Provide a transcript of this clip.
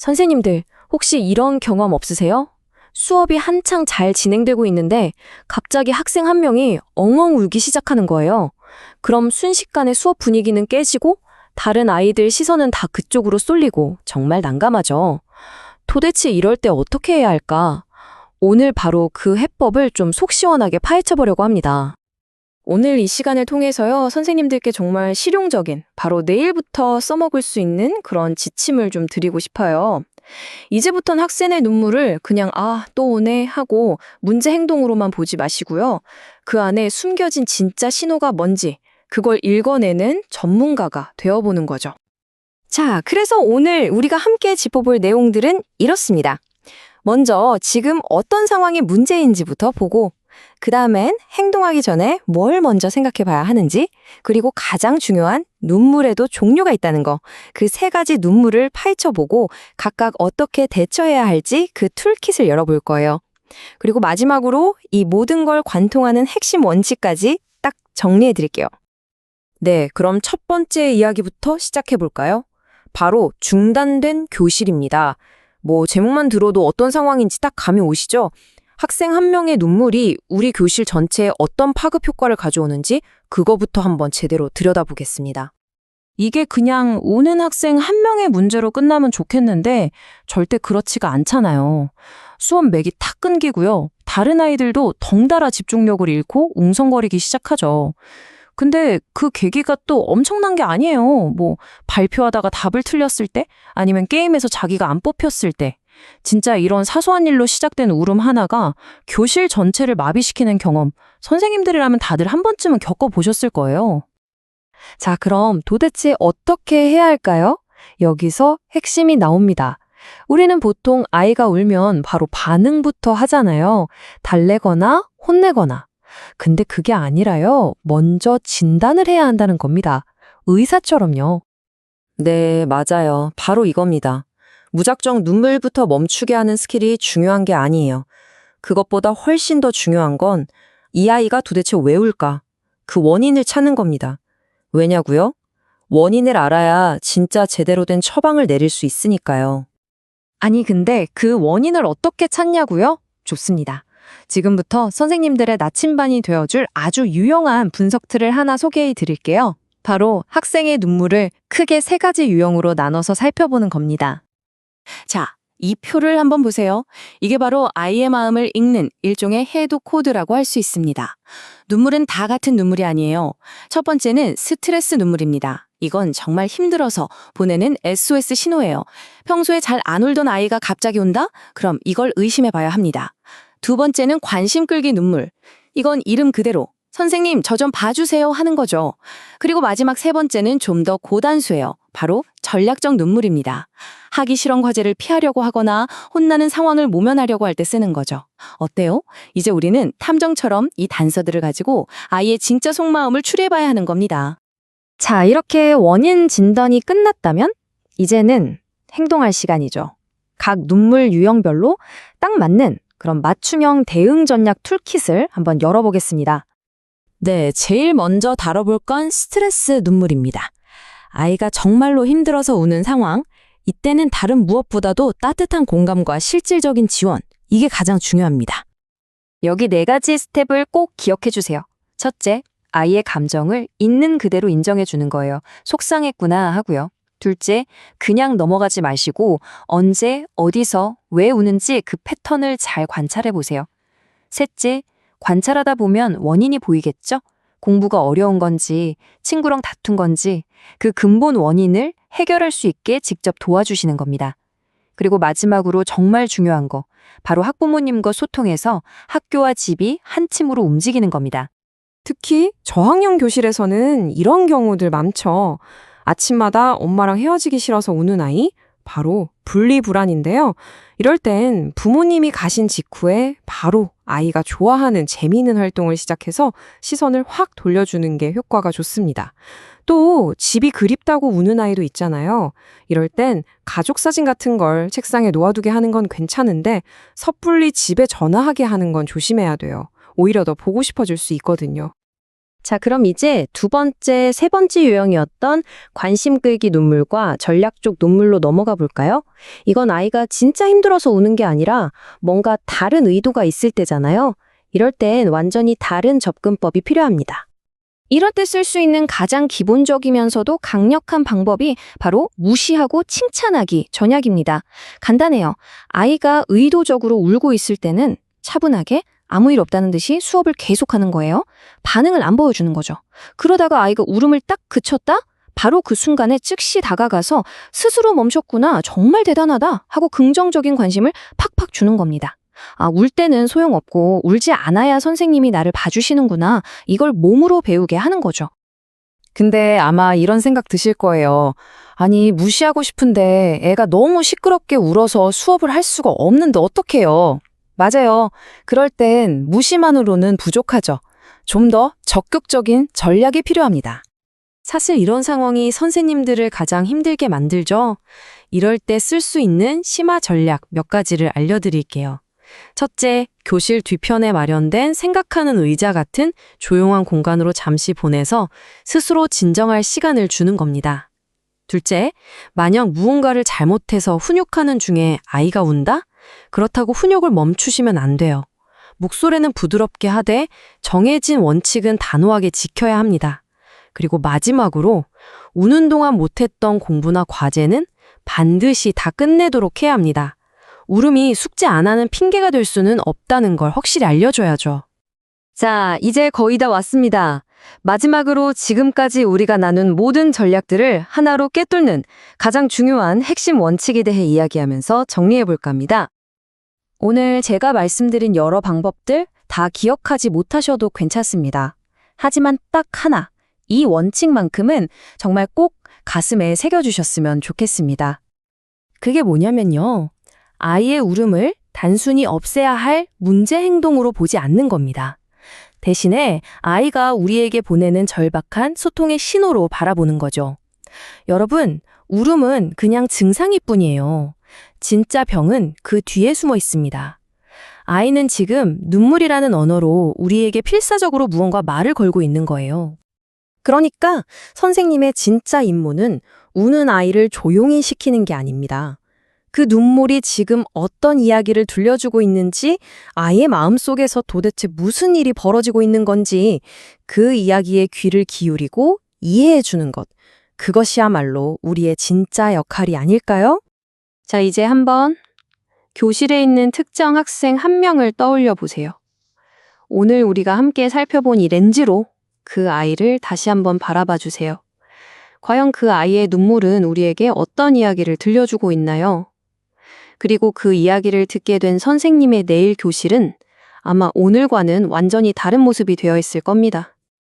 선생님들, 혹시 이런 경험 없으세요? 수업이 한창 잘 진행되고 있는데 갑자기 학생 한 명이 엉엉 울기 시작하는 거예요. 그럼 순식간에 수업 분위기는 깨지고 다른 아이들 시선은 다 그쪽으로 쏠리고 정말 난감하죠. 도대체 이럴 때 어떻게 해야 할까? 오늘 바로 그 해법을 좀 속 시원하게 파헤쳐 보려고 합니다. 오늘 이 시간을 통해서요, 선생님들께 정말 실용적인, 바로 내일부터 써먹을 수 있는 그런 지침을 좀 드리고 싶어요. 이제부턴 학생의 눈물을 그냥 또 오네 하고 문제 행동으로만 보지 마시고요. 그 안에 숨겨진 진짜 신호가 뭔지 그걸 읽어내는 전문가가 되어보는 거죠. 자, 그래서 오늘 우리가 함께 짚어볼 내용들은 이렇습니다. 먼저 지금 어떤 상황이 문제인지부터 보고 그 다음엔 행동하기 전에 뭘 먼저 생각해 봐야 하는지, 그리고 가장 중요한 눈물에도 종류가 있다는 거, 그 세 가지 눈물을 파헤쳐보고 각각 어떻게 대처해야 할지 그 툴킷을 열어볼 거예요. 그리고 마지막으로 이 모든 걸 관통하는 핵심 원칙까지 딱 정리해 드릴게요. 네, 그럼 첫 번째 이야기부터 시작해 볼까요? 바로 중단된 교실입니다. 제목만 들어도 어떤 상황인지 딱 감이 오시죠? 학생 한 명의 눈물이 우리 교실 전체에 어떤 파급 효과를 가져오는지 그거부터 한번 제대로 들여다보겠습니다. 이게 그냥 우는 학생 한 명의 문제로 끝나면 좋겠는데 절대 그렇지가 않잖아요. 수업 맥이 탁 끊기고요. 다른 아이들도 덩달아 집중력을 잃고 웅성거리기 시작하죠. 근데 그 계기가 또 엄청난 게 아니에요. 발표하다가 답을 틀렸을 때, 아니면 게임에서 자기가 안 뽑혔을 때. 진짜 이런 사소한 일로 시작된 울음 하나가 교실 전체를 마비시키는 경험, 선생님들이라면 다들 한 번쯤은 겪어보셨을 거예요. 자, 그럼 도대체 어떻게 해야 할까요? 여기서 핵심이 나옵니다. 우리는 보통 아이가 울면 바로 반응부터 하잖아요. 달래거나 혼내거나. 근데 그게 아니라요. 먼저 진단을 해야 한다는 겁니다. 의사처럼요. 네, 맞아요. 바로 이겁니다. 무작정 눈물부터 멈추게 하는 스킬이 중요한 게 아니에요. 그것보다 훨씬 더 중요한 건 이 아이가 도대체 왜 울까? 그 원인을 찾는 겁니다. 왜냐고요? 원인을 알아야 진짜 제대로 된 처방을 내릴 수 있으니까요. 아니, 근데 그 원인을 어떻게 찾냐고요? 좋습니다. 지금부터 선생님들의 나침반이 되어줄 아주 유용한 분석 툴을 하나 소개해 드릴게요. 바로 학생의 눈물을 크게 세 가지 유형으로 나눠서 살펴보는 겁니다. 자, 이 표를 한번 보세요. 이게 바로 아이의 마음을 읽는 일종의 해독 코드라고 할 수 있습니다. 눈물은 다 같은 눈물이 아니에요. 첫 번째는 스트레스 눈물입니다. 이건 정말 힘들어서 보내는 SOS 신호예요. 평소에 잘 안 울던 아이가 갑자기 운다? 그럼 이걸 의심해 봐야 합니다. 두 번째는 관심 끌기 눈물. 이건 이름 그대로 선생님, 저 좀 봐주세요 하는 거죠. 그리고 마지막 세 번째는 좀 더 고단수예요. 바로 전략적 눈물입니다. 하기 싫은 과제를 피하려고 하거나 혼나는 상황을 모면하려고 할 때 쓰는 거죠. 어때요? 이제 우리는 탐정처럼 이 단서들을 가지고 아이의 진짜 속마음을 추리해봐야 하는 겁니다. 자, 이렇게 원인 진단이 끝났다면 이제는 행동할 시간이죠. 각 눈물 유형별로 딱 맞는 그런 맞춤형 대응 전략 툴킷을 한번 열어보겠습니다. 네, 제일 먼저 다뤄볼 건 스트레스 눈물입니다. 아이가 정말로 힘들어서 우는 상황, 이때는 다른 무엇보다도 따뜻한 공감과 실질적인 지원, 이게 가장 중요합니다. 여기 네 가지 스텝을 꼭 기억해 주세요. 첫째, 아이의 감정을 있는 그대로 인정해 주는 거예요. 속상했구나 하고요. 둘째, 그냥 넘어가지 마시고 언제, 어디서, 왜 우는지 그 패턴을 잘 관찰해 보세요. 셋째, 관찰하다 보면 원인이 보이겠죠? 공부가 어려운 건지, 친구랑 다툰 건지, 그 근본 원인을 해결할 수 있게 직접 도와주시는 겁니다. 그리고 마지막으로 정말 중요한 거, 바로 학부모님과 소통해서 학교와 집이 한 팀으로 움직이는 겁니다. 특히 저학년 교실에서는 이런 경우들 많죠. 아침마다 엄마랑 헤어지기 싫어서 우는 아이, 바로 분리불안인데요. 이럴 땐 부모님이 가신 직후에 바로 아이가 좋아하는 재미있는 활동을 시작해서 시선을 확 돌려주는 게 효과가 좋습니다. 또 집이 그립다고 우는 아이도 있잖아요. 이럴 땐 가족 사진 같은 걸 책상에 놓아두게 하는 건 괜찮은데 섣불리 집에 전화하게 하는 건 조심해야 돼요. 오히려 더 보고 싶어질 수 있거든요. 자, 그럼 이제 두 번째, 세 번째 유형이었던 관심 끌기 눈물과 전략적 눈물로 넘어가 볼까요? 이건 아이가 진짜 힘들어서 우는 게 아니라 뭔가 다른 의도가 있을 때잖아요. 이럴 땐 완전히 다른 접근법이 필요합니다. 이럴 때 쓸 수 있는 가장 기본적이면서도 강력한 방법이 바로 무시하고 칭찬하기 전략입니다. 간단해요. 아이가 의도적으로 울고 있을 때는 차분하게 아무 일 없다는 듯이 수업을 계속하는 거예요. 반응을 안 보여주는 거죠. 그러다가 아이가 울음을 딱 그쳤다? 바로 그 순간에 즉시 다가가서 스스로 멈췄구나, 정말 대단하다 하고 긍정적인 관심을 팍팍 주는 겁니다. 울 때는 소용없고 울지 않아야 선생님이 나를 봐주시는구나, 이걸 몸으로 배우게 하는 거죠. 근데 아마 이런 생각 드실 거예요. 아니, 무시하고 싶은데 애가 너무 시끄럽게 울어서 수업을 할 수가 없는데 어떡해요? 맞아요. 그럴 땐 무시만으로는 부족하죠. 좀 더 적극적인 전략이 필요합니다. 사실 이런 상황이 선생님들을 가장 힘들게 만들죠. 이럴 때 쓸 수 있는 심화 전략 몇 가지를 알려드릴게요. 첫째, 교실 뒤편에 마련된 생각하는 의자 같은 조용한 공간으로 잠시 보내서 스스로 진정할 시간을 주는 겁니다. 둘째, 만약 무언가를 잘못해서 훈육하는 중에 아이가 운다? 그렇다고 훈육을 멈추시면 안 돼요. 목소리는 부드럽게 하되 정해진 원칙은 단호하게 지켜야 합니다. 그리고 마지막으로 우는 동안 못했던 공부나 과제는 반드시 다 끝내도록 해야 합니다. 울음이 숙제 안 하는 핑계가 될 수는 없다는 걸 확실히 알려줘야죠. 자, 이제 거의 다 왔습니다. 마지막으로 지금까지 우리가 나눈 모든 전략들을 하나로 꿰뚫는 가장 중요한 핵심 원칙에 대해 이야기하면서 정리해 볼까 합니다. 오늘 제가 말씀드린 여러 방법들 다 기억하지 못하셔도 괜찮습니다. 하지만 딱 하나, 이 원칙만큼은 정말 꼭 가슴에 새겨주셨으면 좋겠습니다. 그게 뭐냐면요. 아이의 울음을 단순히 없애야 할 문제 행동으로 보지 않는 겁니다. 대신에 아이가 우리에게 보내는 절박한 소통의 신호로 바라보는 거죠. 여러분, 울음은 그냥 증상일 뿐이에요. 진짜 병은 그 뒤에 숨어 있습니다. 아이는 지금 눈물이라는 언어로 우리에게 필사적으로 무언가 말을 걸고 있는 거예요. 그러니까 선생님의 진짜 임무는 우는 아이를 조용히 시키는 게 아닙니다. 그 눈물이 지금 어떤 이야기를 들려주고 있는지, 아이의 마음속에서 도대체 무슨 일이 벌어지고 있는 건지 그 이야기에 귀를 기울이고 이해해 주는 것. 그것이야말로 우리의 진짜 역할이 아닐까요? 자, 이제 한번 교실에 있는 특정 학생 한 명을 떠올려 보세요. 오늘 우리가 함께 살펴본 이 렌즈로 그 아이를 다시 한번 바라봐 주세요. 과연 그 아이의 눈물은 우리에게 어떤 이야기를 들려주고 있나요? 그리고 그 이야기를 듣게 된 선생님의 내일 교실은 아마 오늘과는 완전히 다른 모습이 되어 있을 겁니다.